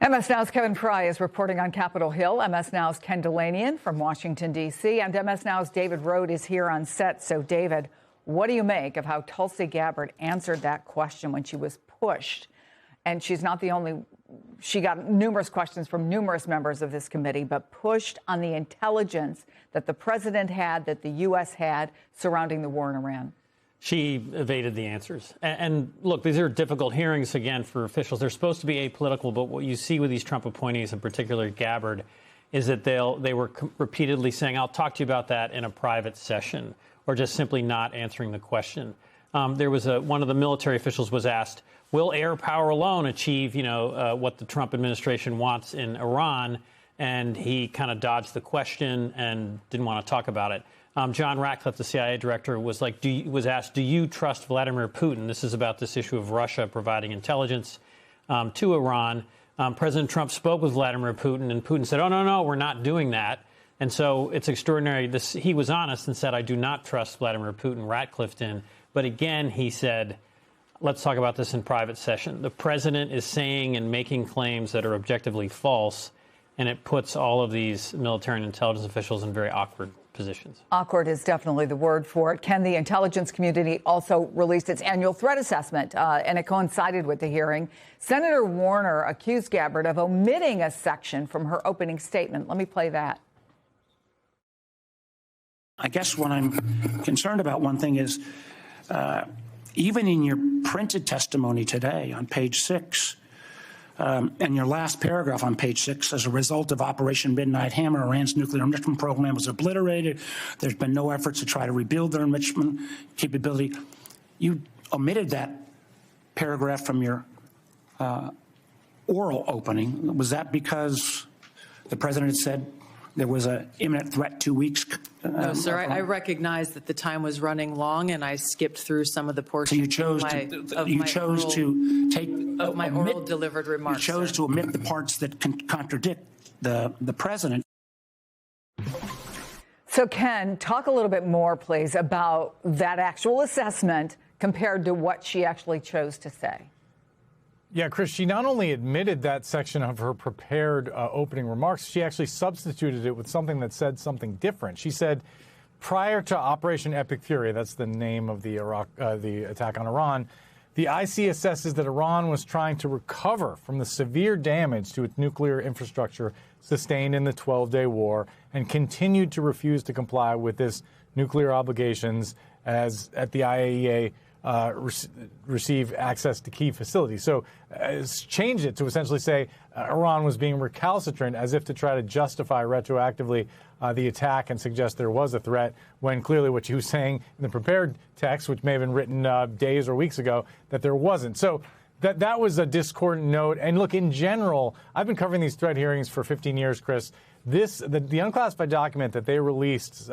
MS Now's Kevin Fry is reporting on Capitol Hill. MS Now's Ken Dilanian from Washington, D.C. And MS Now's David Rohde is here on set. So, David, what do you make of how Tulsi Gabbard answered that question when she was pushed? And she's not the only. She got numerous questions from numerous members of this committee, but pushed on the intelligence that the president had, that the U.S. had surrounding the war in Iran. She evaded the answers. And look, these are difficult hearings, again, for officials. They're supposed to be apolitical, but what you see with these Trump appointees, and particularly Gabbard, is that they were repeatedly saying, I'll talk to you about that in a private session, or just simply not answering the question. There was one of the military officials was asked, will air power alone achieve, what the Trump administration wants in Iran? And he kind of dodged the question and didn't want to talk about it. John Ratcliffe, the CIA director, was asked, do you trust Vladimir Putin? This is about this issue of Russia providing intelligence to Iran. President Trump spoke with Vladimir Putin, and Putin said, oh, no, we're not doing that. And so it's extraordinary. He was honest and said, I do not trust Vladimir Putin, Ratcliffe did. But again, he said, let's talk about this in private session. The president is saying and making claims that are objectively false, and it puts all of these military and intelligence officials in very awkward positions. Awkward is definitely the word for it. Ken, the intelligence community also released its annual threat assessment, and it coincided with the hearing. Senator Warner accused Gabbard of omitting a section from her opening statement. Let me play that. I guess what I'm concerned about, one thing is, even in your printed testimony today on page 6, and your last paragraph on page 6, as a result of Operation Midnight Hammer, Iran's nuclear enrichment program was obliterated. There's been no efforts to try to rebuild their enrichment capability. You omitted that paragraph from your oral opening. Was that because the president had said there was an imminent threat 2 weeks? No, sir. I recognize that the time was running long, and I skipped through some of the portions. So you chose to take my oral delivered remarks. You chose to omit the parts that contradict the president. So, Ken, talk a little bit more, please, about that actual assessment compared to what she actually chose to say. Yeah, Chris, she not only admitted that section of her prepared opening remarks, she actually substituted it with something that said something different. She said, prior to Operation Epic Fury, that's the name of the attack on Iran, the IC assesses that Iran was trying to recover from the severe damage to its nuclear infrastructure sustained in the 12-day war and continued to refuse to comply with its nuclear obligations as at the IAEA receive access to key facilities. So changed it to essentially say Iran was being recalcitrant, as if to try to justify retroactively the attack and suggest there was a threat, when clearly what she was saying in the prepared text, which may have been written days or weeks ago, that there wasn't. So that was a discordant note. And look, in general, I've been covering these threat hearings for 15 years, Chris. The unclassified document that they released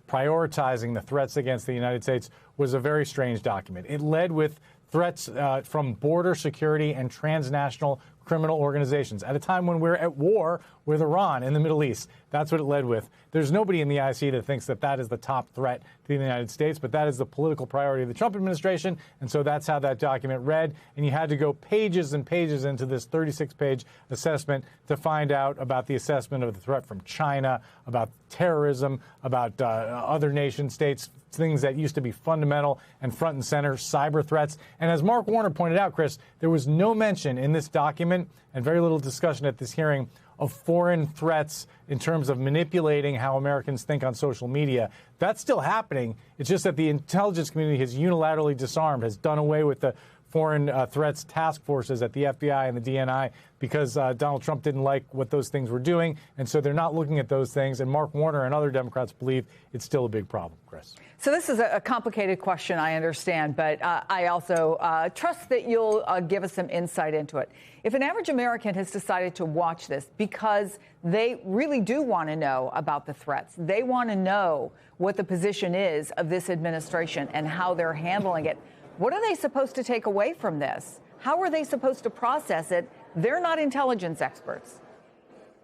prioritizing the threats against the United States was a very strange document. It led with threats from border security and transnational criminal organizations at a time when we're at war with Iran in the Middle East. That's what it led with. There's nobody in the IC that thinks that that is the top threat to the United States, but that is the political priority of the Trump administration, and so that's how that document read. And you had to go pages and pages into this 36-page assessment to find out about the assessment of the threat from China, about terrorism, about other nation states, things that used to be fundamental and front and center, cyber threats. And as Mark Warner pointed out, Chris, there was no mention in this document and very little discussion at this hearing of foreign threats in terms of manipulating how Americans think on social media. That's still happening. It's just that the intelligence community has unilaterally disarmed, has done away with the foreign threats task forces at the FBI and the DNI because Donald Trump didn't like what those things were doing. And so they're not looking at those things. And Mark Warner and other Democrats believe it's still a big problem, Chris. So this is a complicated question, I understand, but I also trust that you'll give us some insight into it. If an average American has decided to watch this because they really do want to know about the threats, they want to know what the position is of this administration and how they're handling it, what are they supposed to take away from this? How are they supposed to process it? They're not intelligence experts.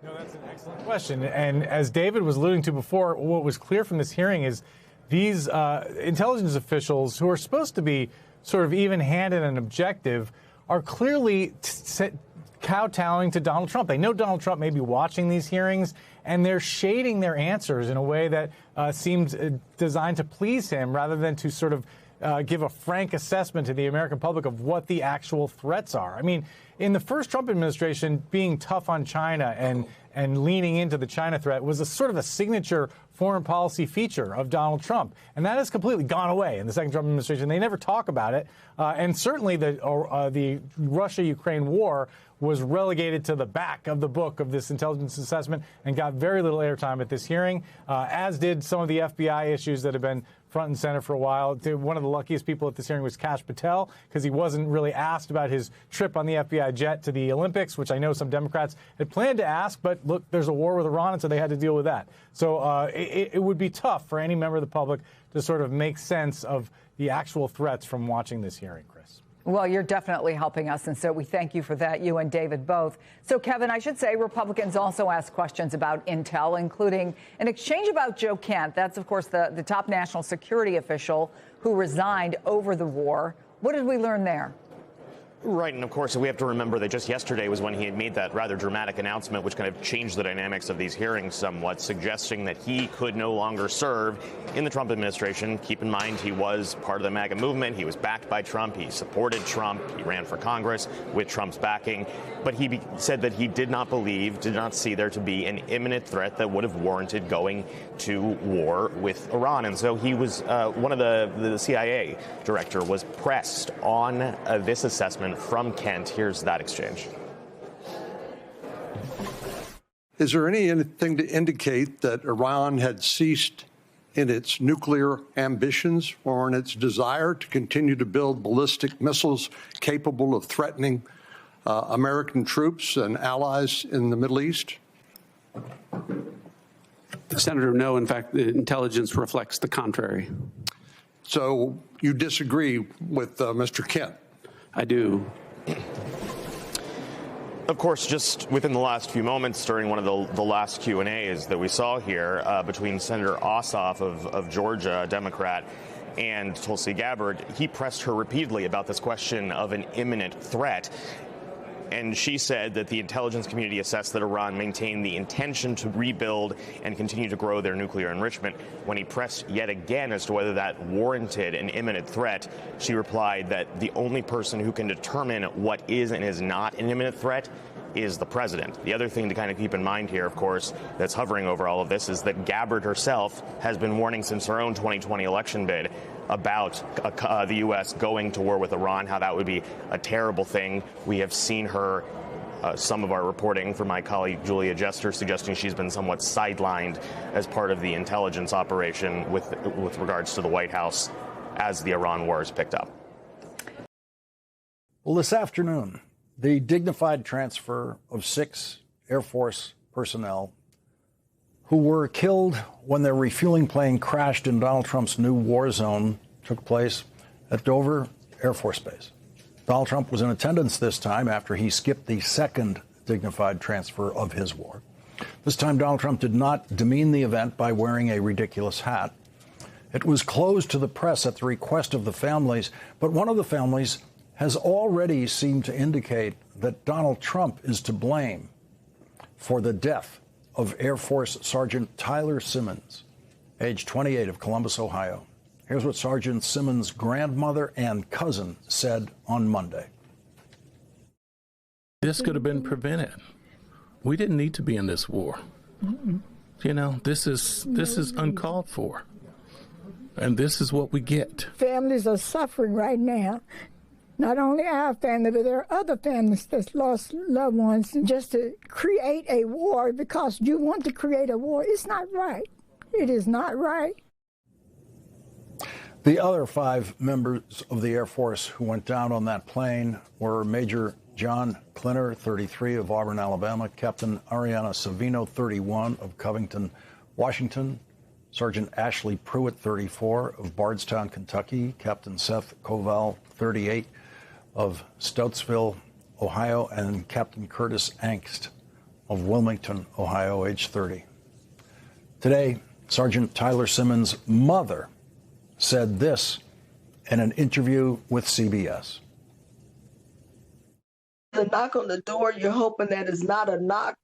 No, that's an excellent question. And as David was alluding to before, what was clear from this hearing is these intelligence officials, who are supposed to be sort of even-handed and objective, are clearly kowtowing to Donald Trump. They know Donald Trump may be watching these hearings, and they're shading their answers in a way that seemed designed to please him rather than to sort of give a frank assessment to the American public of what the actual threats are. I mean, in the first Trump administration, being tough on China and leaning into the China threat was a sort of a signature foreign policy feature of Donald Trump. And that has completely gone away in the second Trump administration. They never talk about it. And certainly the Russia-Ukraine war was relegated to the back of the book of this intelligence assessment and got very little airtime at this hearing, as did some of the FBI issues that have been front and center for a while. One of the luckiest people at this hearing was Kash Patel, because he wasn't really asked about his trip on the FBI jet to the Olympics, which I know some Democrats had planned to ask, but look, there's a war with Iran, and so they had to deal with that. So it would be tough for any member of the public to sort of make sense of the actual threats from watching this hearing, Chris. Well, you're definitely helping us, and so we thank you for that, you and David both. So, Kevin, I should say Republicans also asked questions about intel, including an exchange about Joe Kent. That's, of course, the top national security official who resigned over the war. What did we learn there? Right, and of course, we have to remember that just yesterday was when he had made that rather dramatic announcement, which kind of changed the dynamics of these hearings somewhat, suggesting that he could no longer serve in the Trump administration. Keep in mind, he was part of the MAGA movement. He was backed by Trump. He supported Trump. He ran for Congress with Trump's backing. But he said that he did not see there to be an imminent threat that would have warranted going to war with Iran. And so he was, one of the CIA director was pressed on this assessment from Kent. Here's that exchange. Is there anything to indicate that Iran had ceased in its nuclear ambitions or in its desire to continue to build ballistic missiles capable of threatening American troops and allies in the Middle East? Senator, no. In fact, the intelligence reflects the contrary. So you disagree with Mr. Kent? I do. Of course, just within the last few moments during one of the last Q&As that we saw here between Senator Ossoff of Georgia, a Democrat, and Tulsi Gabbard, he pressed her repeatedly about this question of an imminent threat. And she said that the intelligence community assessed that Iran maintained the intention to rebuild and continue to grow their nuclear enrichment. When he pressed yet again as to whether that warranted an imminent threat, she replied that the only person who can determine what is and is not an imminent threat is the president. The other thing to kind of keep in mind here, of course, that's hovering over all of this is that Gabbard herself has been warning since her own 2020 election bid about the U.S. going to war with Iran, how that would be a terrible thing. We have seen her, some of our reporting from my colleague Julia Jester, suggesting she's been somewhat sidelined as part of the intelligence operation with regards to the White House as the Iran war has picked up. Well, this afternoon, the dignified transfer of 6 Air Force personnel who were killed when their refueling plane crashed in Donald Trump's new war zone took place at Dover Air Force Base. Donald Trump was in attendance this time after he skipped the second dignified transfer of his war. This time, Donald Trump did not demean the event by wearing a ridiculous hat. It was closed to the press at the request of the families, but one of the families has already seemed to indicate that Donald Trump is to blame for the death of Air Force Sergeant Tyler Simmons, age 28, of Columbus, Ohio. Here's what Sergeant Simmons' grandmother and cousin said on Monday. This could have been prevented. We didn't need to be in this war. You know, this is uncalled for. And this is what we get. Families are suffering right now. Not only our family, but there are other families that's lost loved ones. Just to create a war because you want to create a war, it's not right. It is not right. The other 5 members of the Air Force who went down on that plane were Major John Klinner, 33, of Auburn, Alabama, Captain Ariana Savino, 31, of Covington, Washington, Sergeant Ashley Pruitt, 34, of Bardstown, Kentucky, Captain Seth Koval, 38, of Stoutsville, Ohio, and Captain Curtis Angst of Wilmington, Ohio, age 30. Today, Sergeant Tyler Simmons' mother said this in an interview with CBS. the knock on the door, you're hoping that it's not a knock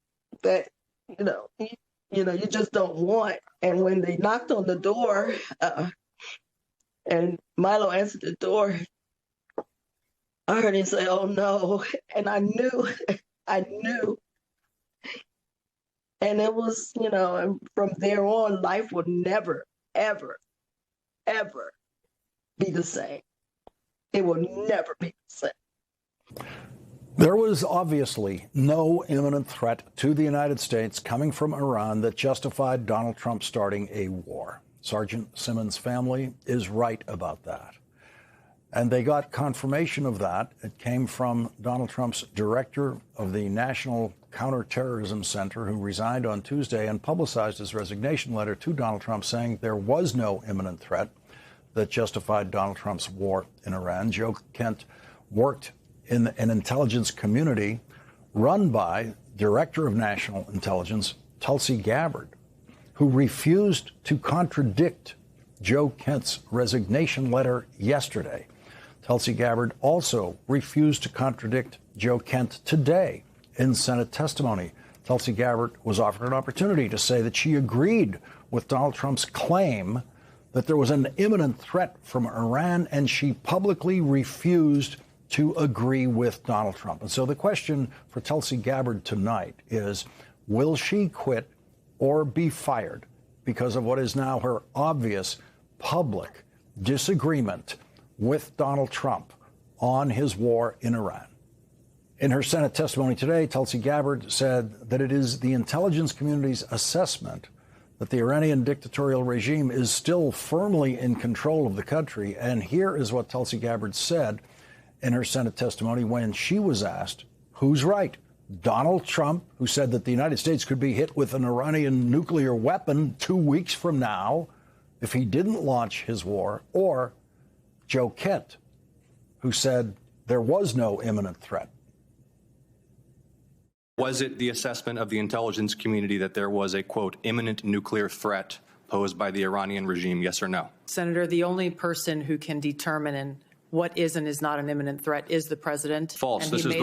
that, you just don't want. And when they knocked on the door, and Milo answered the door, I heard him say, "Oh no," and I knew. And it was, and from there on, life would never, ever, ever be the same. It will never be the same. There was obviously no imminent threat to the United States coming from Iran that justified Donald Trump starting a war. Sergeant Simmons' family is right about that. And they got confirmation of that. It came from Donald Trump's director of the National Counterterrorism Center, who resigned on Tuesday and publicized his resignation letter to Donald Trump, saying there was no imminent threat that justified Donald Trump's war in Iran. Joe Kent worked in an intelligence community run by Director of National Intelligence Tulsi Gabbard, who refused to contradict Joe Kent's resignation letter yesterday. Tulsi Gabbard also refused to contradict Joe Kent today in Senate testimony. Tulsi Gabbard was offered an opportunity to say that she agreed with Donald Trump's claim that there was an imminent threat from Iran, and she publicly refused to agree with Donald Trump. And so the question for Tulsi Gabbard tonight is, will she quit or be fired because of what is now her obvious public disagreement with Donald Trump on his war in Iran? In her Senate testimony today, Tulsi Gabbard said that it is the intelligence community's assessment that the Iranian dictatorial regime is still firmly in control of the country. And here is what Tulsi Gabbard said in her Senate testimony when she was asked, who's right? Donald Trump, who said that the United States could be hit with an Iranian nuclear weapon 2 weeks from now if he didn't launch his war, or Joe Kent, who said there was no imminent threat. Was it the assessment of the intelligence community that there was a, quote, imminent nuclear threat posed by the Iranian regime, yes or no? Senator, the only person who can determine what is and is not an imminent threat is the president. False. This is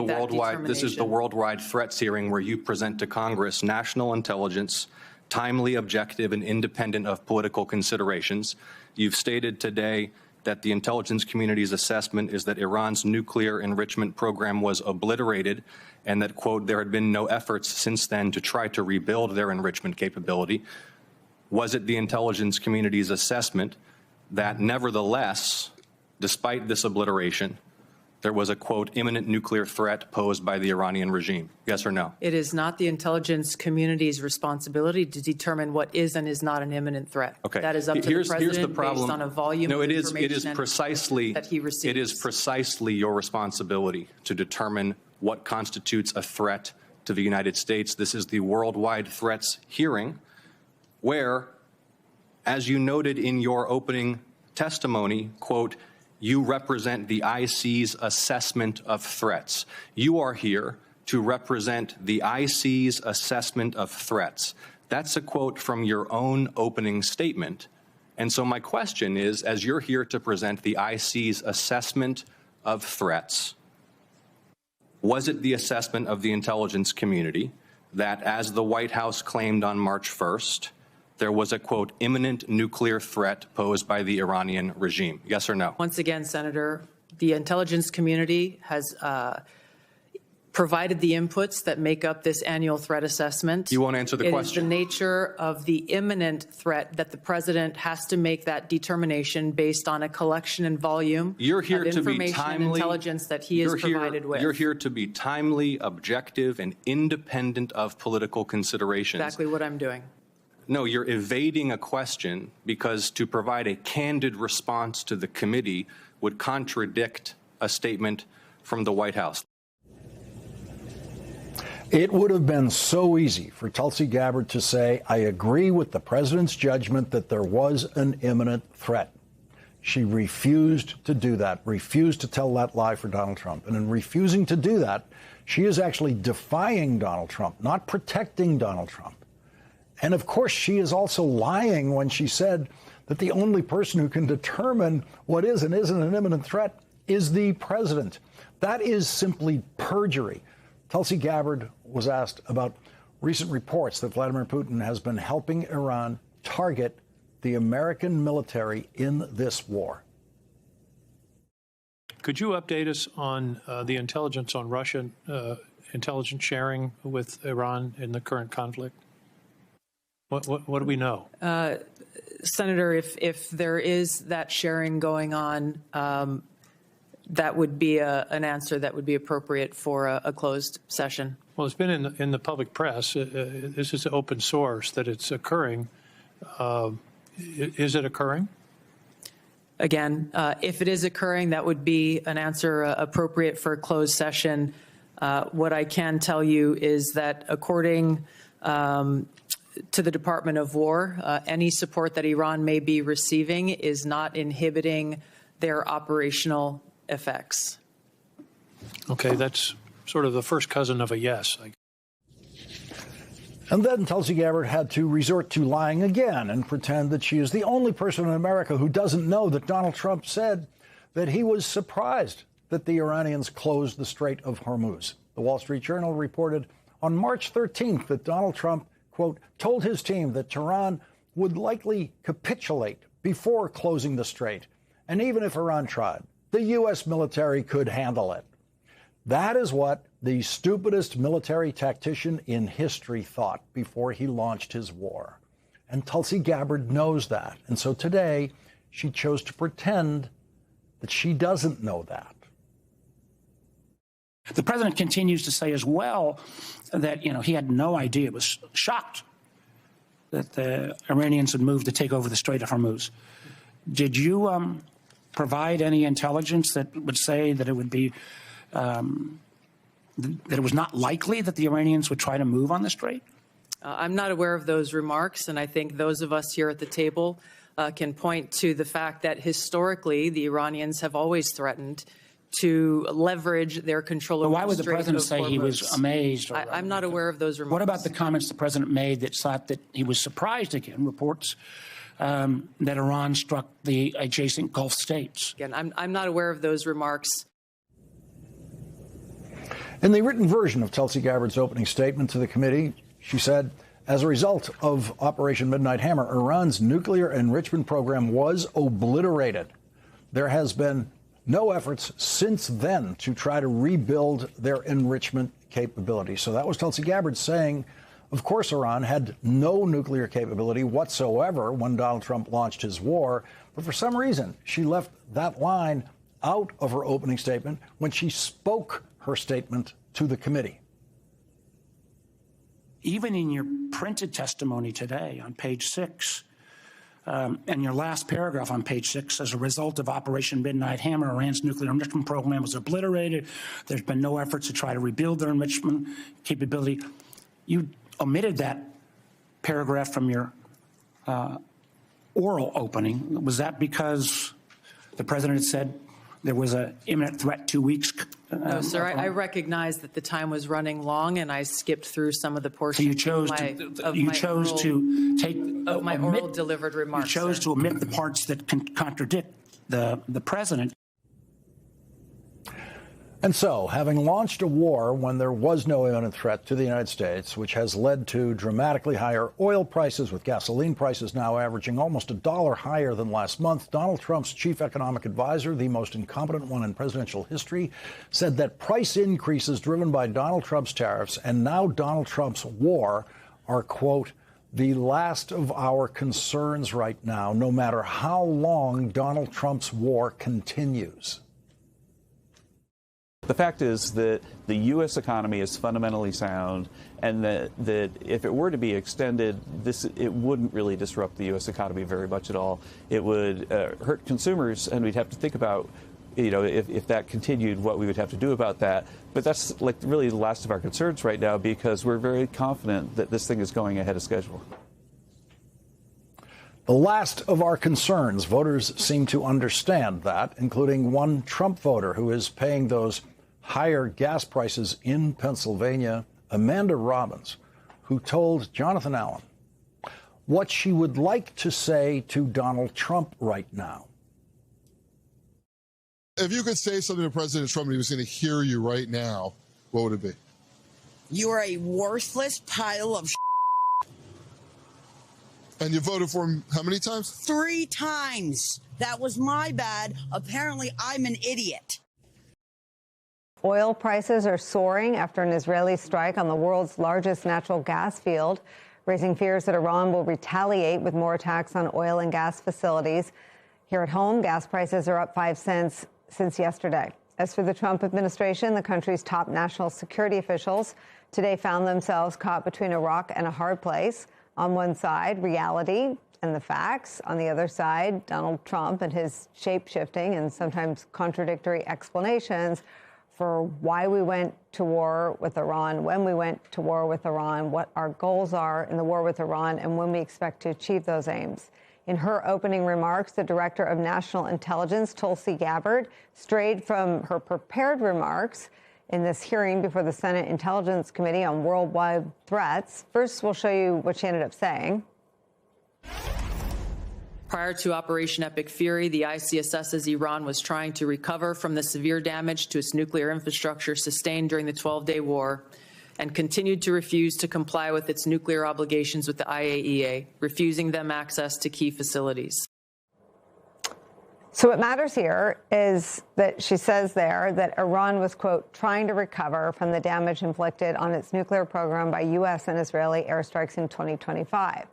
the worldwide threats hearing where you present to Congress national intelligence, timely, objective, and independent of political considerations. You've stated today that the intelligence community's assessment is that Iran's nuclear enrichment program was obliterated and that, quote, there had been no efforts since then to try to rebuild their enrichment capability. Was it the intelligence community's assessment that nevertheless, despite this obliteration, there was a, quote, imminent nuclear threat posed by the Iranian regime? Yes or no? It is not the intelligence community's responsibility to determine what is and is not an imminent threat. Okay. That is up to the president based on a volume of information it is precisely that he receives. It is precisely your responsibility to determine what constitutes a threat to the United States. This is the worldwide threats hearing where, as you noted in your opening testimony, quote, you represent the IC's assessment of threats. You are here to represent the IC's assessment of threats. That's a quote from your own opening statement. And so my question is, as you're here to present the IC's assessment of threats, was it the assessment of the intelligence community that, as the White House claimed on March 1st, there was a, quote, imminent nuclear threat posed by the Iranian regime? Yes or no? Once again, Senator, the intelligence community has provided the inputs that make up this annual threat assessment. You won't answer the question. It is the nature of the imminent threat that the president has to make that determination based on a collection and volume of information and intelligence that he is provided with. You're here to be timely, objective, and independent of political considerations. Exactly what I'm doing. No, you're evading a question because to provide a candid response to the committee would contradict a statement from the White House. It would have been so easy for Tulsi Gabbard to say, I agree with the president's judgment that there was an imminent threat. She refused to do that, refused to tell that lie for Donald Trump. And in refusing to do that, she is actually defying Donald Trump, not protecting Donald Trump. And of course, she is also lying when she said that the only person who can determine what is and isn't an imminent threat is the president. That is simply perjury. Tulsi Gabbard was asked about recent reports that Vladimir Putin has been helping Iran target the American military in this war. Could you update us on the intelligence on Russian intelligence sharing with Iran in the current conflict? What do we know? Senator, if there is that sharing going on, that would be an answer that would be appropriate for a closed session. Well, it's been in the public press. This is open source that it's occurring. Is it occurring? Again, if it is occurring, that would be an answer appropriate for a closed session. What I can tell you is that according to the Department of War, any support that Iran may be receiving is not inhibiting their operational effects. Okay, that's sort of the first cousin of a yes. And then Tulsi Gabbard had to resort to lying again and pretend that she is the only person in America who doesn't know that Donald Trump said that he was surprised that the Iranians closed the Strait of Hormuz. The Wall Street Journal reported on March 13th that Donald Trump, quote, told his team that Tehran would likely capitulate before closing the strait. And even if Iran tried, the U.S. military could handle it. That is what the stupidest military tactician in history thought before he launched his war. And Tulsi Gabbard knows that. And so today, she chose to pretend that she doesn't know that. The president continues to say as well that, he had no idea, was shocked that the Iranians had moved to take over the Strait of Hormuz. Did you provide any intelligence that would say that it would be that it was not likely that the Iranians would try to move on the strait? I'm not aware of those remarks, and I think those of us here at the table can point to the fact that historically the Iranians have always threatened to leverage their control over the Strait of Hormuz. Why would the president say he was amazed? I'm not aware of those remarks. What about the comments the president made that thought that he was surprised again, reports that Iran struck the adjacent Gulf states? Again, I'm not aware of those remarks. In the written version of Tulsi Gabbard's opening statement to the committee, she said, as a result of Operation Midnight Hammer, Iran's nuclear enrichment program was obliterated. There has been no efforts since then to try to rebuild their enrichment capability. So that was Tulsi Gabbard saying, of course, Iran had no nuclear capability whatsoever when Donald Trump launched his war. But for some reason, she left that line out of her opening statement when she spoke her statement to the committee. Even in your printed testimony today on page 6, and your last paragraph on page 6, as a result of Operation Midnight Hammer, Iran's nuclear enrichment program was obliterated. There's been no efforts to try to rebuild their enrichment capability. You omitted that paragraph from your oral opening. Was that because the president had said there was an imminent threat 2 weeks? No, sir. I recognize that the time was running long, and I skipped through some of the portions. So you chose to take my oral delivered remarks. You chose to omit the parts that can contradict the president. And so, having launched a war when there was no imminent threat to the United States, which has led to dramatically higher oil prices, with gasoline prices now averaging almost $1 higher than last month, Donald Trump's chief economic advisor, the most incompetent one in presidential history, said that price increases driven by Donald Trump's tariffs and now Donald Trump's war are, quote, the last of our concerns right now, no matter how long Donald Trump's war continues. The fact is that the U.S. economy is fundamentally sound, and that if it were to be extended, it wouldn't really disrupt the U.S. economy very much at all. It would hurt consumers, and we'd have to think about, if that continued, what we would have to do about that. But that's like really the last of our concerns right now, because we're very confident that this thing is going ahead of schedule. The last of our concerns. Voters seem to understand that, including one Trump voter who is paying those higher gas prices in Pennsylvania, Amanda Robbins, who told Jonathan Allen what she would like to say to Donald Trump right now. If you could say something to President Trump and he was going to hear you right now, what would it be? You are a worthless pile of And you voted for him how many times? 3 times. That was my bad. Apparently, I'm an idiot. Oil prices are soaring after an Israeli strike on the world's largest natural gas field, raising fears that Iran will retaliate with more attacks on oil and gas facilities. Here at home, gas prices are up 5 cents since yesterday. As for the Trump administration, the country's top national security officials today found themselves caught between a rock and a hard place. On one side, reality and the facts. On the other side, Donald Trump and his shape-shifting and sometimes contradictory explanations for why we went to war with Iran, when we went to war with Iran, what our goals are in the war with Iran, and when we expect to achieve those aims. In her opening remarks, the Director of National Intelligence, Tulsi Gabbard, strayed from her prepared remarks in this hearing before the Senate Intelligence Committee on worldwide threats. First, we'll show you what she ended up saying. Prior to Operation Epic Fury, the ICS says Iran was trying to recover from the severe damage to its nuclear infrastructure sustained during the 12-day war and continued to refuse to comply with its nuclear obligations with the IAEA, refusing them access to key facilities. So what matters here is that she says there that Iran was, quote, trying to recover from the damage inflicted on its nuclear program by U.S. and Israeli airstrikes in 2025.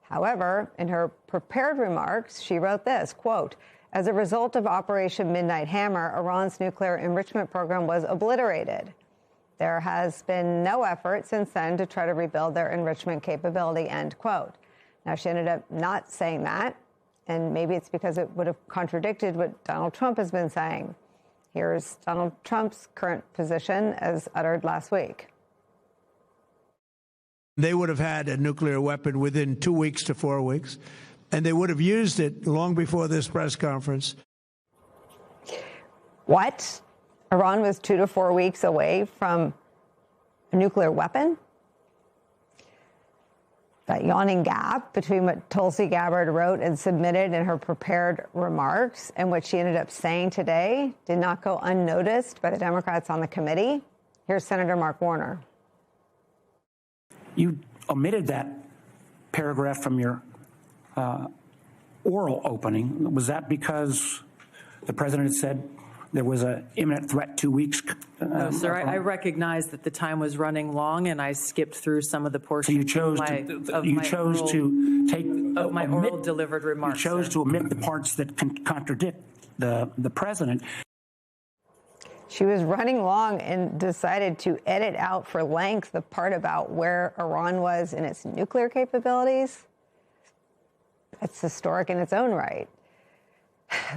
However, in her prepared remarks, she wrote this, quote, as a result of Operation Midnight Hammer, Iran's nuclear enrichment program was obliterated. There has been no effort since then to try to rebuild their enrichment capability, end quote. Now, she ended up not saying that, and maybe it's because it would have contradicted what Donald Trump has been saying. Here's Donald Trump's current position as uttered last week. They would have had a nuclear weapon within 2 weeks to 4 weeks, and they would have used it long before this press conference. What? Iran was 2 to 4 weeks away from a nuclear weapon? That yawning gap between what Tulsi Gabbard wrote and submitted in her prepared remarks and what she ended up saying today did not go unnoticed by the Democrats on the committee. Here's Senator Mark Warner. You omitted that paragraph from your oral opening. Was that because the president had said there was an imminent threat 2 weeks? No, sir, I recognize that the time was running long, and I skipped through some of the portions so you chose to take my oral delivered remarks. You chose to omit the parts that contradict the president. She was running long and decided to edit out for length the part about where Iran was in its nuclear capabilities. That's historic in its own right.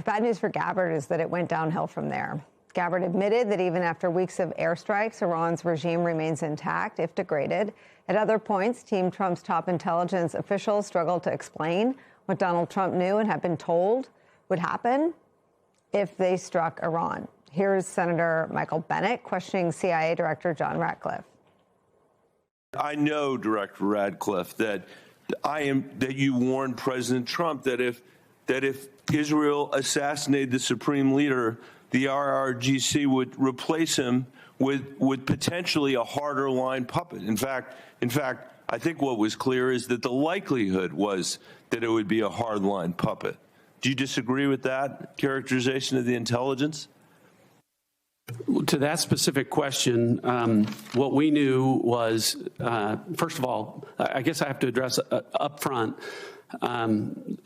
Bad news for Gabbard is that it went downhill from there. Gabbard admitted that even after weeks of airstrikes, Iran's regime remains intact, if degraded. At other points, Team Trump's top intelligence officials struggled to explain what Donald Trump knew and had been told would happen if they struck Iran. Here's Senator Michael Bennet questioning CIA Director John Ratcliffe. I know, Director Ratcliffe, that you warned President Trump that if Israel assassinated the supreme leader, the IRGC would replace him with potentially a harder line puppet. In fact, I think what was clear is that the likelihood was that it would be a hard line puppet. Do you disagree with that characterization of the intelligence? To that specific question, what we knew was, first of all, I guess I have to address up front,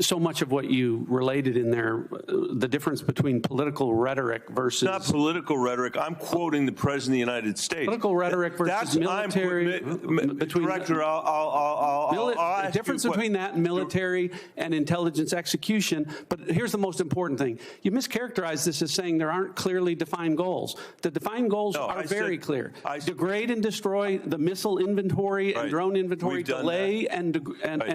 so much of what you related in there, the difference between political rhetoric versus... Not political rhetoric. I'm quoting the President of the United States. Political rhetoric versus military... Director, I'll the difference between that and military and intelligence execution. But here's the most important thing. You mischaracterize this as saying there aren't clearly defined goals. The defined goals are very clear. Degrade and destroy the missile inventory and drone inventory, delay and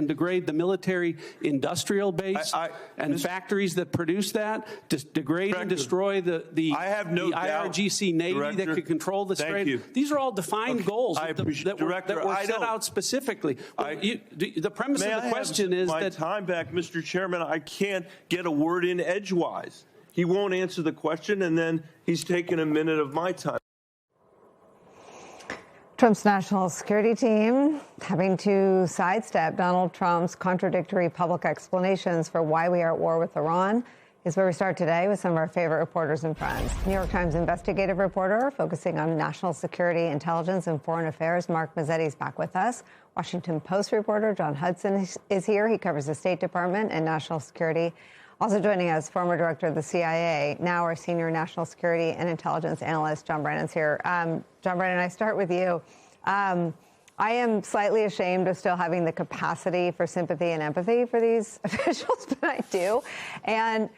degrade the military industrial base and factories that produce that, degrade and destroy the IRGC Navy that could control the Strait. These are all defined goals that were set out specifically. The premise of the question is that... time back, Mr. Chairman, I can't get a word in edgewise. he won't answer the question, and then he's taking a minute of my time. Trump's national security team having to sidestep Donald Trump's contradictory public explanations for why we are at war with Iran is where we start today with some of our favorite reporters and friends. New York Times investigative reporter focusing on national security, intelligence, and foreign affairs, Mark Mazzetti, is back with us. Washington Post reporter John Hudson is here. He covers the State Department and national security. Also joining us, former director of the CIA, now our senior national security and intelligence analyst, John Brannon's here. John Brannon, I start with you. I am slightly ashamed of still having the capacity for sympathy and empathy for these officials, but I do. And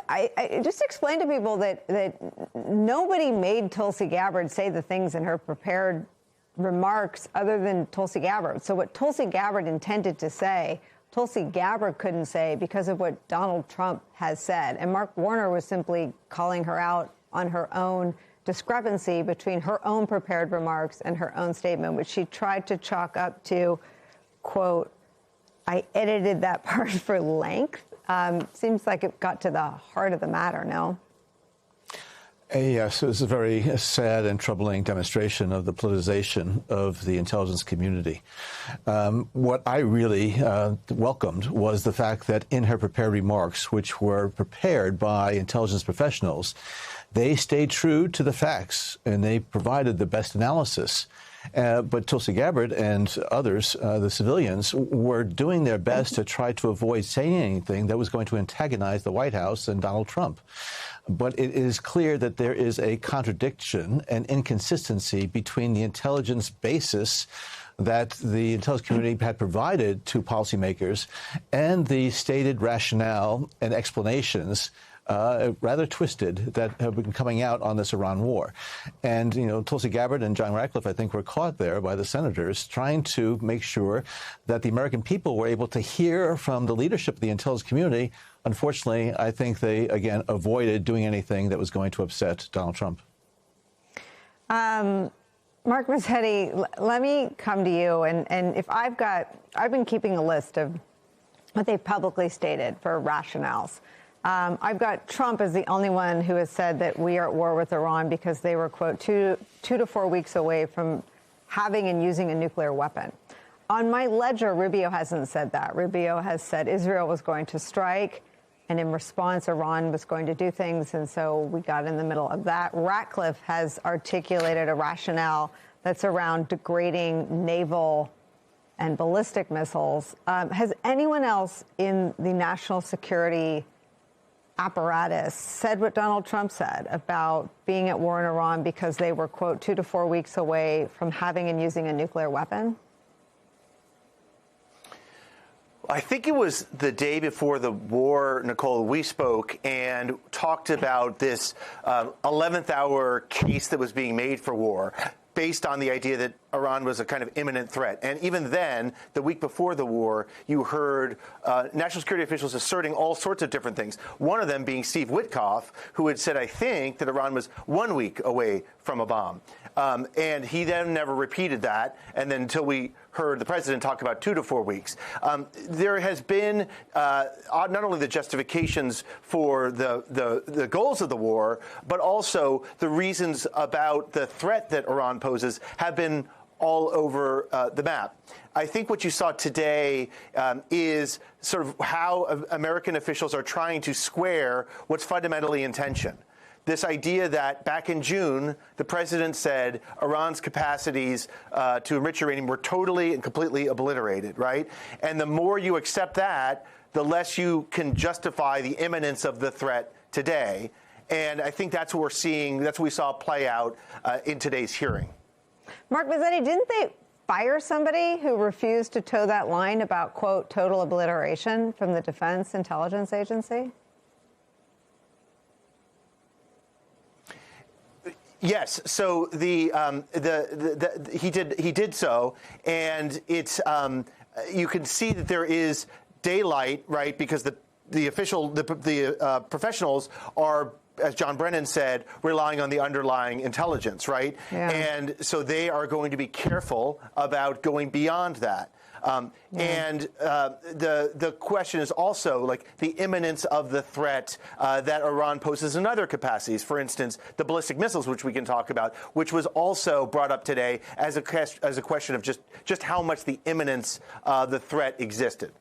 I just explained to people that nobody made Tulsi Gabbard say the things in her prepared remarks other than Tulsi Gabbard. So what Tulsi Gabbard intended to say, Tulsi Gabbard couldn't say because of what Donald Trump has said. And Mark Warner was simply calling her out on her own discrepancy between her own prepared remarks and her own statement, which she tried to chalk up to, quote, I edited that part for length. Seems like it got to the heart of the matter, no? Yes, it was a very sad and troubling demonstration of the politicization of the intelligence community. What I really welcomed was the fact that in her prepared remarks, which were prepared by intelligence professionals, they stayed true to the facts and they provided the best analysis. But Tulsi Gabbard and others, the civilians, were doing their best to try to avoid saying anything that was going to antagonize the White House and Donald Trump. But it is clear that there is a contradiction and inconsistency between the intelligence basis that the intelligence community had provided to policymakers and the stated rationale and explanations, rather twisted, that have been coming out on this Iran war. And, you know, Tulsi Gabbard and John Ratcliffe, I think, were caught there by the senators trying to make sure that the American people were able to hear from the leadership of the intelligence community. Unfortunately, I think they, again, avoided doing anything that was going to upset Donald Trump. Mark Mazzetti, let me come to you. And if I've been keeping a list of what they've publicly stated for rationales. I've got Trump as the only one who has said that we are at war with Iran because they were, quote, two to 4 weeks away from having and using a nuclear weapon. On my ledger, Rubio hasn't said that. Rubio has said Israel was going to strike, and in response, Iran was going to do things, and so we got in the middle of that. Ratcliffe has articulated a rationale that's around degrading naval and ballistic missiles. Has anyone else in the national security apparatus said what Donald Trump said about being at war in Iran because they were, quote, 2 to 4 weeks away from having and using a nuclear weapon? I think it was the day before the war, Nicole, we spoke and talked about this 11th hour case that was being made for war, based on the idea that Iran was a kind of imminent threat. And even then, the week before the war, you heard national security officials asserting all sorts of different things. One of them being Steve Witkoff, who had said, I think, that Iran was 1 week away from a bomb. And he then never repeated that. And then until we heard the president talk about 2 to 4 weeks. There has been not only the justifications for the goals of the war, but also the reasons about the threat that Iran poses have been all over the map. I think what you saw today is sort of how American officials are trying to square what's fundamentally in tension. This idea that back in June, the president said Iran's capacities to enrich uranium were totally and completely obliterated, right? And the more you accept that, the less you can justify the imminence of the threat today. And I think that's what we're seeing. That's what we saw play out in today's hearing. Mark Mazzetti, didn't they fire somebody who refused to toe that line about, quote, total obliteration from the Defense Intelligence Agency? Yes. So he did so, and it's you can see that there is daylight, right? Because the professionals are as John Brennan said, relying on the underlying intelligence, right? Yeah. And so they are going to be careful about going beyond that. And the question is also like the imminence of the threat that Iran poses in other capacities. For instance, the ballistic missiles, which we can talk about, which was also brought up today as a question of just how much the imminence of the threat existed.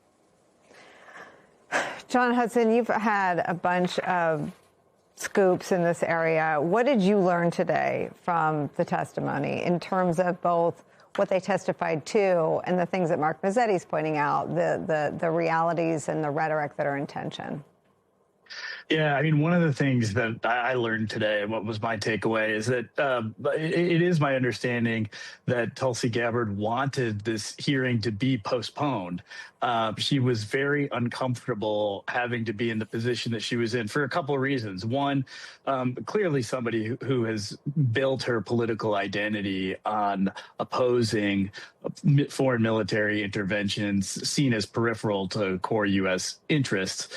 John Hudson, you've had a bunch of scoops in this area. What did you learn today from the testimony in terms of both what they testified to and the things that Mark Mazzetti's pointing out, the realities and the rhetoric that are in tension? Yeah, I mean, one of the things that I learned today, and what was my takeaway, is that it is my understanding that Tulsi Gabbard wanted this hearing to be postponed. She was very uncomfortable having to be in the position that she was in for a couple of reasons. One, clearly somebody who has built her political identity on opposing foreign military interventions seen as peripheral to core U.S. interests.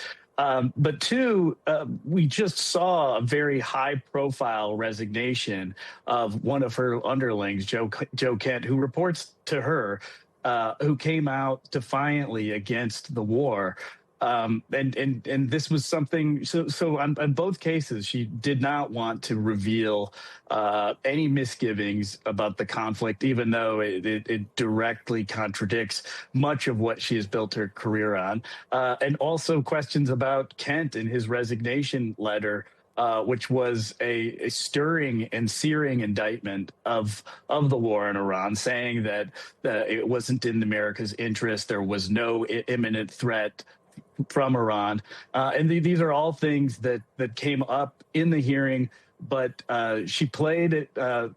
But two, we just saw a very high-profile resignation of one of her underlings, Joe Kent, who reports to her, who came out defiantly against the war. And this was something. So on both cases, she did not want to reveal any misgivings about the conflict, even though it directly contradicts much of what she has built her career on, and also questions about Kent and his resignation letter, which was a stirring and searing indictment of the war in Iran, saying that it wasn't in America's interest, there was no imminent threat from Iran. And these are all things that came up in the hearing, but she played it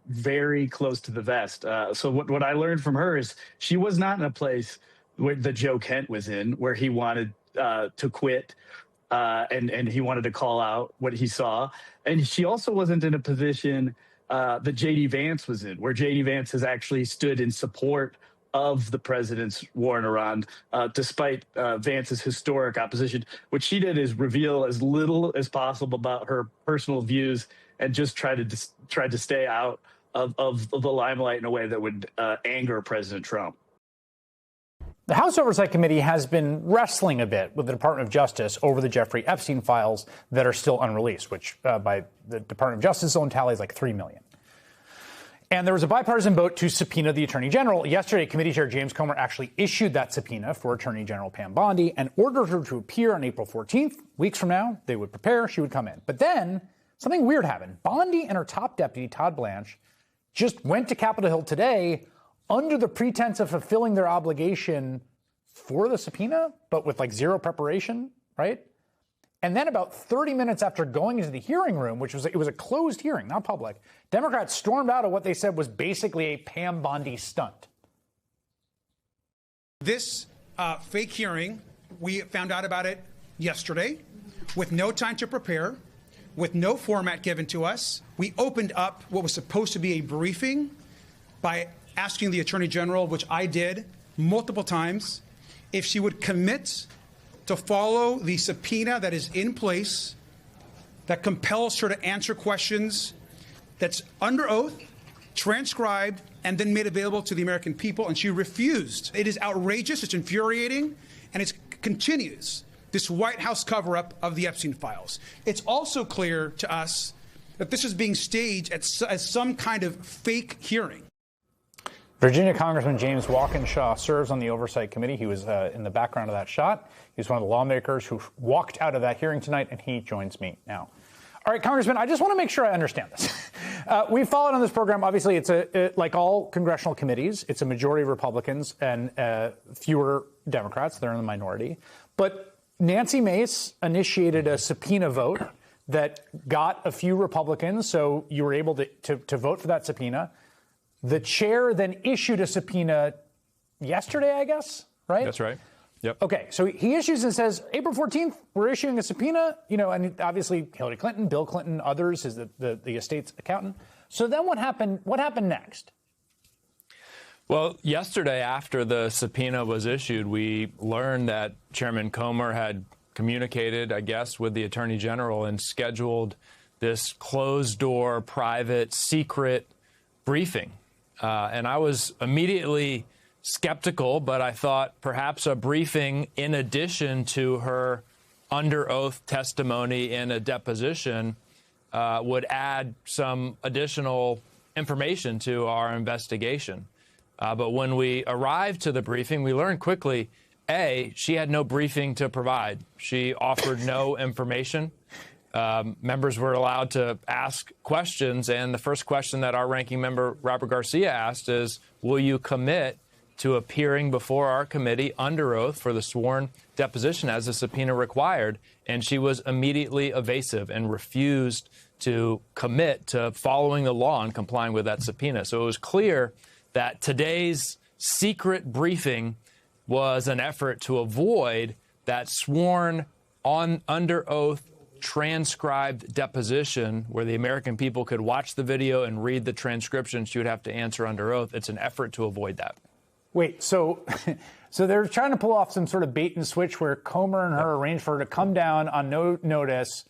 very close to the vest. So what I learned from her is she was not in a place where the Joe Kent was in, where he wanted to quit and he wanted to call out what he saw. And she also wasn't in a position that J.D. Vance was in, where J.D. Vance has actually stood in support of the president's war in Iran, despite Vance's historic opposition. What she did is reveal as little as possible about her personal views and just tried to stay out of the limelight in a way that would anger President Trump. The House Oversight Committee has been wrestling a bit with the Department of Justice over the Jeffrey Epstein files that are still unreleased, which by the Department of Justice's own tally is like 3 million. And there was a bipartisan vote to subpoena the Attorney General. Yesterday, Committee Chair James Comer actually issued that subpoena for Attorney General Pam Bondi and ordered her to appear on April 14th. Weeks from now, they would prepare, she would come in. But then something weird happened. Bondi and her top deputy, Todd Blanche, just went to Capitol Hill today under the pretense of fulfilling their obligation for the subpoena, but with like zero preparation, right? And then about 30 minutes after going into the hearing room, it was a closed hearing, not public, Democrats stormed out of what they said was basically a Pam Bondi stunt. This fake hearing, we found out about it yesterday with no time to prepare, with no format given to us. We opened up what was supposed to be a briefing by asking the Attorney General, which I did multiple times, if she would commit to follow the subpoena that is in place that compels her to answer questions that's under oath, transcribed, and then made available to the American people, and she refused. It is outrageous, it's infuriating, and it continues this White House cover-up of the Epstein files. It's also clear to us that this is being staged as some kind of fake hearing. Virginia Congressman James Walkinshaw serves on the Oversight Committee. He was in the background of that shot. He was one of the lawmakers who walked out of that hearing tonight, and he joins me now. All right, Congressman, I just want to make sure I understand this. We've followed on this program. Obviously, it's like all congressional committees, it's a majority of Republicans and fewer Democrats. They're in the minority. But Nancy Mace initiated a subpoena vote that got a few Republicans, so you were able to vote for that subpoena. The chair then issued a subpoena yesterday, I guess, right? That's right. Yep. Okay, so he issues and says, April 14th, we're issuing a subpoena, and obviously Hillary Clinton, Bill Clinton, others, is the estate's accountant. So then what happened? What happened next? Well, yesterday after the subpoena was issued, we learned that Chairman Comer had communicated, I guess, with the Attorney General and scheduled this closed-door, private, secret briefing. And I was immediately skeptical, but I thought perhaps a briefing in addition to her under oath testimony in a deposition would add some additional information to our investigation. But when we arrived to the briefing, we learned quickly, A, she had no briefing to provide. She offered no information. Members were allowed to ask questions, and the first question that our ranking member, Robert Garcia, asked is, will you commit to appearing before our committee under oath for the sworn deposition as the subpoena required? And she was immediately evasive and refused to commit to following the law and complying with that subpoena. So it was clear that today's secret briefing was an effort to avoid that sworn under oath transcribed deposition where the American people could watch the video and read the transcription. She would have to answer under oath. It's an effort to avoid that. Wait, so they're trying to pull off some sort of bait and switch where Comer and her arranged for her to come down on no notice,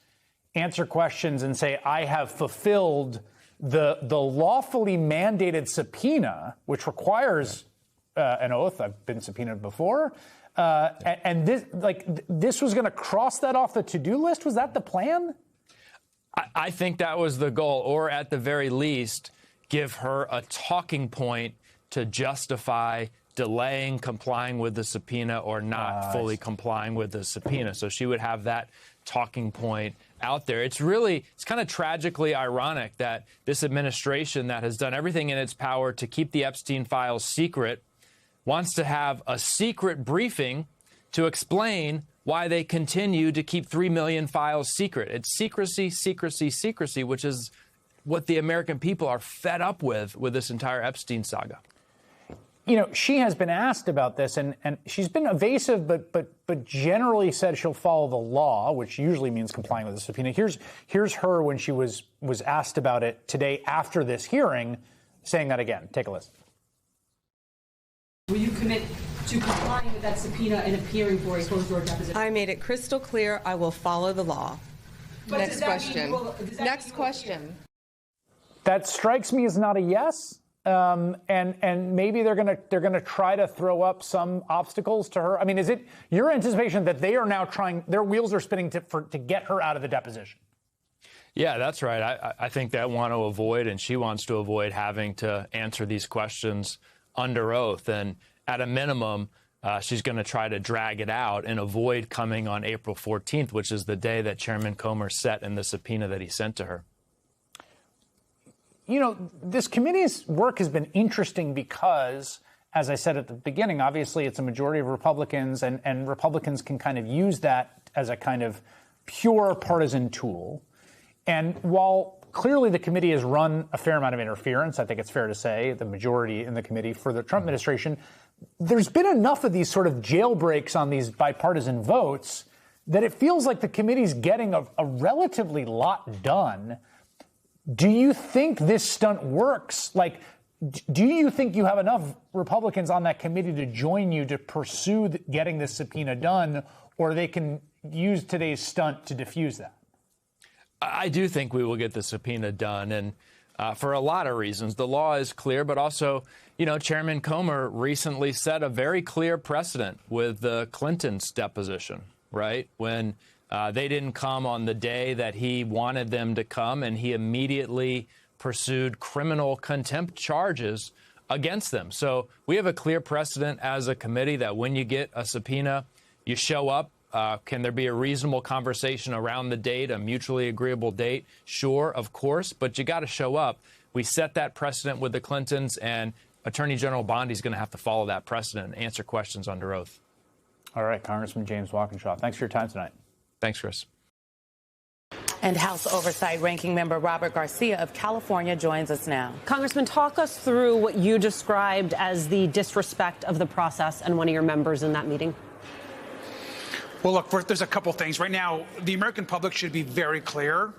answer questions, and say, I have fulfilled the lawfully mandated subpoena, which requires an oath. I've been subpoenaed before. And this was going to cross that off the to-do list? Was that the plan? I think that was the goal, or at the very least, give her a talking point to justify delaying complying with the subpoena or not fully complying with the subpoena. So she would have that talking point out there. It's kind of tragically ironic that this administration that has done everything in its power to keep the Epstein files secret wants to have a secret briefing to explain why they continue to keep 3 million files secret. It's secrecy, secrecy, secrecy, which is what the American people are fed up with this entire Epstein saga. You know, she has been asked about this, and she's been evasive, but generally said she'll follow the law, which usually means complying with the subpoena. Here's her when she was asked about it today after this hearing, saying that again. Take a listen. Will you commit to complying with that subpoena and appearing for a closed-door deposition? I made it crystal clear I will follow the law. But Next question. Next question. That strikes me as not a yes. And maybe they're gonna try to throw up some obstacles to her. I mean, is it your anticipation that they are now trying, their wheels are spinning to get her out of the deposition? Yeah, that's right. I think they want to avoid, and she wants to avoid having to answer these questions under oath. And at a minimum, she's going to try to drag it out and avoid coming on April 14th, which is the day that Chairman Comer set in the subpoena that he sent to her. You know, this committee's work has been interesting because, as I said at the beginning, obviously it's a majority of Republicans, and Republicans can kind of use that as a kind of pure partisan tool. And while clearly the committee has run a fair amount of interference, I think it's fair to say, the majority in the committee for the Trump administration, there's been enough of these sort of jailbreaks on these bipartisan votes that it feels like the committee's getting a relatively lot done. Do you think this stunt works? Like, do you think you have enough Republicans on that committee to join you to pursue getting this subpoena done, or they can use today's stunt to diffuse that? I do think we will get the subpoena done, and for a lot of reasons. The law is clear, but also, you know, Chairman Comer recently set a very clear precedent with the Clintons' deposition, right? When they didn't come on the day that he wanted them to come, and he immediately pursued criminal contempt charges against them. So we have a clear precedent as a committee that when you get a subpoena, you show up. Can there be a reasonable conversation around the date, a mutually agreeable date? Sure, of course, but you got to show up. We set that precedent with the Clintons, and Attorney General Bondi's going to have to follow that precedent and answer questions under oath. All right, Congressman James Walkinshaw, thanks for your time tonight. Thanks, Chris. And House Oversight Ranking Member Robert Garcia of California joins us now. Congressman, talk us through what you described as the disrespect of the process and one of your members in that meeting. Well, look, there's a couple things. Right now, the American public should be very clear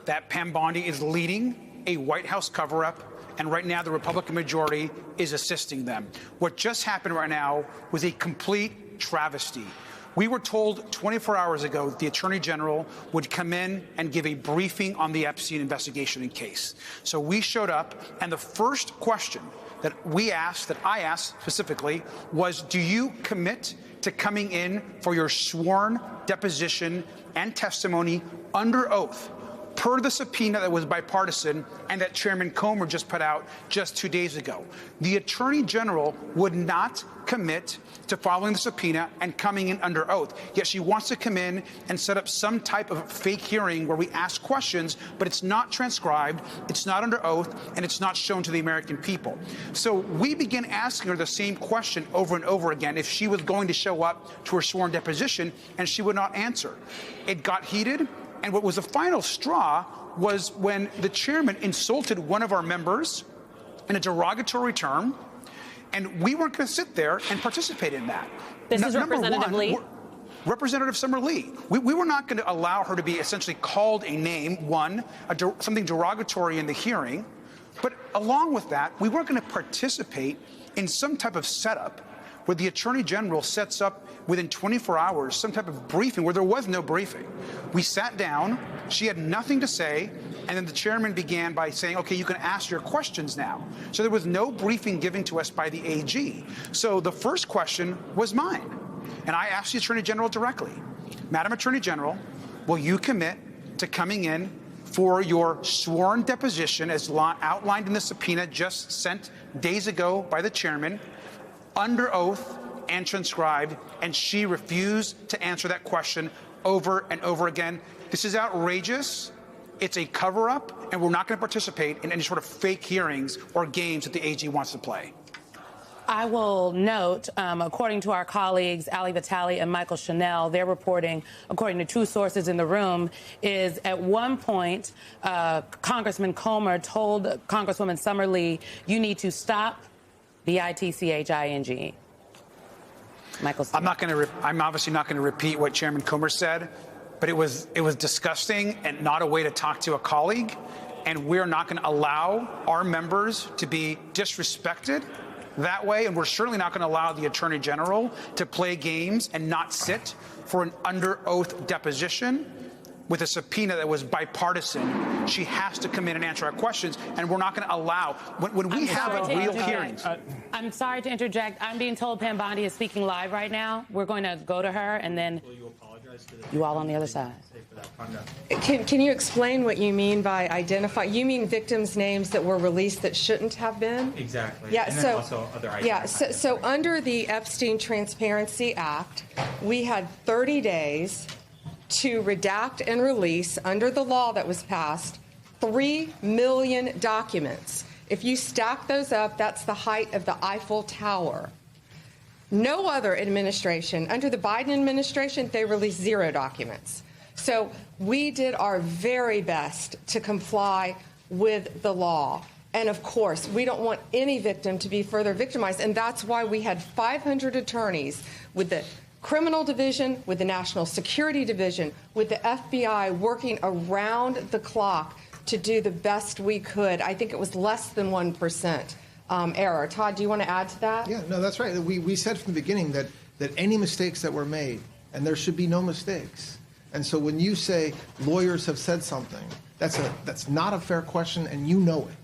that Pam Bondi is leading a White House cover-up, and right now the Republican majority is assisting them. What just happened right now was a complete travesty. We were told 24 hours ago that the Attorney General would come in and give a briefing on the Epstein investigation and case. So we showed up, and the first question that I asked specifically, was, do you commit to coming in for your sworn deposition and testimony under oath, per the subpoena that was bipartisan and that Chairman Comer just put out just 2 days ago? The Attorney General would not commit to following the subpoena and coming in under oath. Yet she wants to come in and set up some type of fake hearing where we ask questions, but it's not transcribed, it's not under oath, and it's not shown to the American people. So we began asking her the same question over and over again if she was going to show up to her sworn deposition, and she would not answer. It got heated, and what was the final straw was when the chairman insulted one of our members in a derogatory term, and we weren't going to sit there and participate in that. This is Representative Lee. Representative Summer Lee. We were not going to allow her to be essentially called a name, something derogatory in the hearing. But along with that, we weren't going to participate in some type of setup where the Attorney General sets up within 24 hours some type of briefing where there was no briefing. We sat down, she had nothing to say, and then the chairman began by saying, okay, you can ask your questions now. So there was no briefing given to us by the AG. So the first question was mine. And I asked the Attorney General directly, Madam Attorney General, will you commit to coming in for your sworn deposition as outlined in the subpoena just sent days ago by the chairman, under oath and transcribed? And she refused to answer that question over and over again. This is outrageous. It's a cover-up, and we're not going to participate in any sort of fake hearings or games that the AG wants to play. I will note, according to our colleagues, Ali Vitale and Michael Chanel, they're reporting, according to two sources in the room, is at one point, Congressman Comer told Congresswoman Summer Lee, you need to stop BITCHING. Michael, I'm obviously not going to repeat what Chairman Comer said, but it was disgusting and not a way to talk to a colleague. And we're not going to allow our members to be disrespected that way. And we're certainly not going to allow the Attorney General to play games and not sit for an under oath deposition with a subpoena that was bipartisan. She has to come in and answer our questions, and we're not going to allow, when we have a real hearing. I'm sorry to interject. I'm being told Pam Bondi is speaking live right now. We're going to go to her, and then you all on the other side. Can you explain what you mean by identify? You mean victims' names that were released that shouldn't have been? Exactly. Yeah. And So then also other items. So under the Epstein Transparency Act, we had 30 days to redact and release, under the law that was passed, 3 million documents. If you stack those up, that's the height of the Eiffel Tower. No other administration, under the Biden administration, they released 0 documents. So we did our very best to comply with the law. And of course, we don't want any victim to be further victimized. And that's why we had 500 attorneys with the Criminal Division, with the National Security Division, with the FBI working around the clock to do the best we could. I think it was less than 1% error. Todd, do you want to add to that? Yeah, no, that's right. We said from the beginning that any mistakes that were made, and there should be no mistakes. And so when you say lawyers have said something, that's not a fair question, and you know it.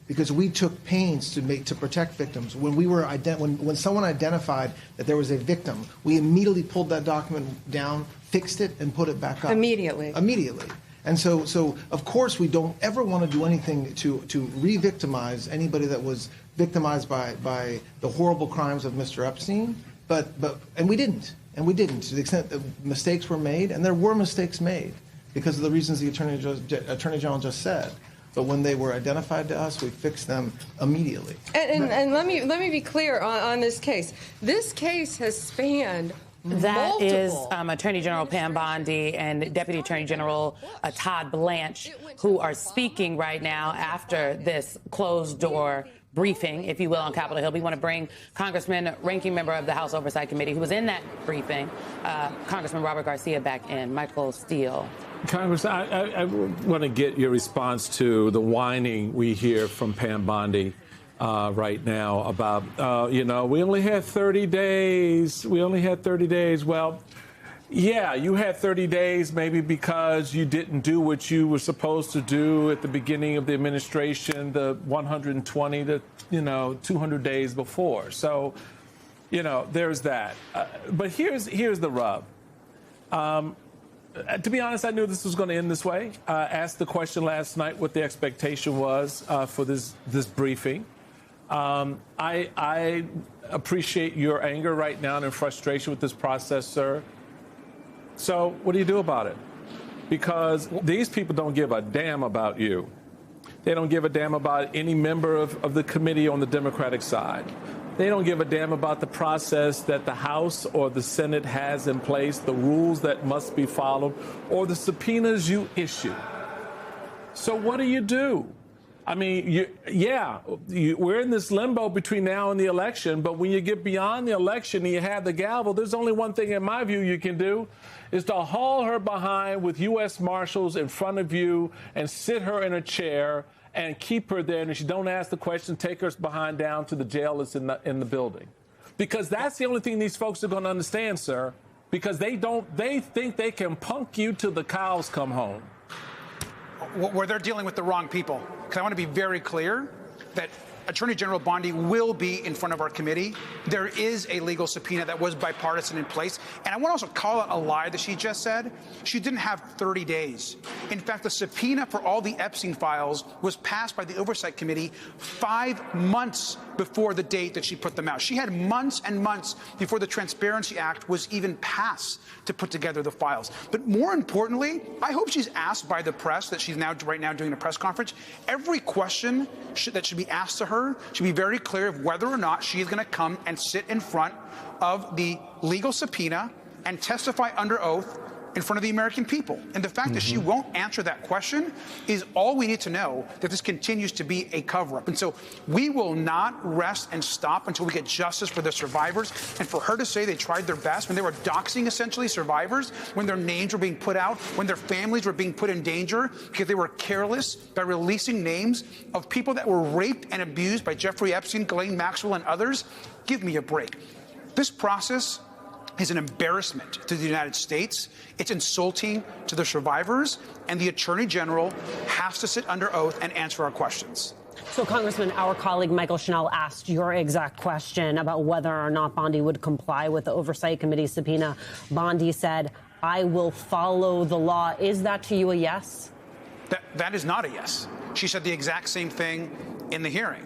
Because we took pains to protect victims. When when someone identified that there was a victim, we immediately pulled that document down, fixed it, and put it back up. Immediately. And so of course we don't ever want to do anything to re-victimize anybody that was victimized by the horrible crimes of Mr. Epstein. And we didn't. To the extent that mistakes were made, and there were mistakes made because of the reasons the Attorney General just said. But when they were identified to us, we fixed them immediately. And let me be clear on this case. This case has spanned That is Attorney General Pam Bondi and Deputy Attorney General Todd Blanche, who are speaking right now after this closed-door briefing, if you will, on Capitol Hill. We want to bring Congressman, ranking member of the House Oversight Committee, who was in that briefing, Congressman Robert Garcia, back in. Michael Steele. Congress, I want to get your response to the whining we hear from Pam Bondi right now about, we only had 30 days. We only had 30 days. Well, yeah, you had 30 days maybe because you didn't do what you were supposed to do at the beginning of the administration, the 120 to, 200 days before. So, there's that. But here's the rub. To be honest, I knew this was going to end this way. I asked the question last night what the expectation was for this briefing. I appreciate your anger right now and frustration with this process, sir. So what do you do about it? Because these people don't give a damn about you. They don't give a damn about any member of the committee on the Democratic side. They don't give a damn about the process that the House or the Senate has in place, the rules that must be followed, or the subpoenas you issue. So what do? I mean, we're in this limbo between now and the election, but when you get beyond the election and you have the gavel, there's only one thing in my view you can do, is to haul her behind with U.S. Marshals in front of you and sit her in a chair and keep her there. And if she don't ask the question, take her behind down to the jail that's in the building. Because that's the only thing these folks are going to understand, sir. Because they think they can punk you till the cows come home. Where they're dealing with the wrong people. Because I want to be very clear that Attorney General Bondi will be in front of our committee. There is a legal subpoena that was bipartisan in place. And I want to also call out a lie that she just said. She didn't have 30 days. In fact, the subpoena for all the Epstein files was passed by the Oversight Committee 5 months before the date that she put them out. She had months and months before the Transparency Act was even passed to put together the files. But more importantly, I hope she's asked by the press that she's right now doing a press conference. Every question that should be asked to her should be very clear of whether or not she is going to come and sit in front of the legal subpoena and testify under oath in front of the American people. And the fact that she won't answer that question is all we need to know that this continues to be a cover-up. And so we will not rest and stop until we get justice for the survivors. And for her to say they tried their best when they were doxing essentially survivors, when their names were being put out, when their families were being put in danger because they were careless by releasing names of people that were raped and abused by Jeffrey Epstein, Ghislaine Maxwell, and others, give me a break. This process is an embarrassment to the United States. It's insulting to the survivors, and the Attorney General has to sit under oath and answer our questions. So, Congressman, our colleague Michael Schnell asked your exact question about whether or not Bondi would comply with the Oversight Committee subpoena. Bondi said, "I will follow the law." Is that to you a yes? That is not a yes. She said the exact same thing in the hearing.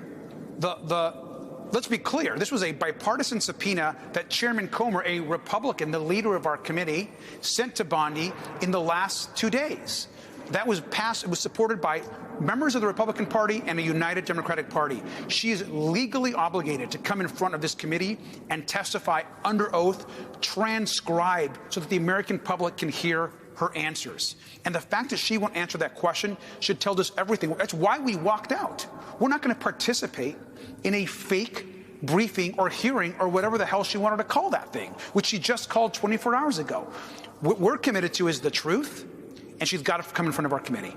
Let's be clear. This was a bipartisan subpoena that Chairman Comer, a Republican, the leader of our committee, sent to Bondi in the last 2 days. That was passed. It was supported by members of the Republican Party and a united Democratic Party. She is legally obligated to come in front of this committee and testify under oath, transcribed, so that the American public can hear her answers. And the fact that she won't answer that question should tell us everything. That's why we walked out. We're not going to participate in a fake briefing or hearing or whatever the hell she wanted to call that thing, which she just called 24 hours ago. What we're committed to is the truth, and she's got to come in front of our committee.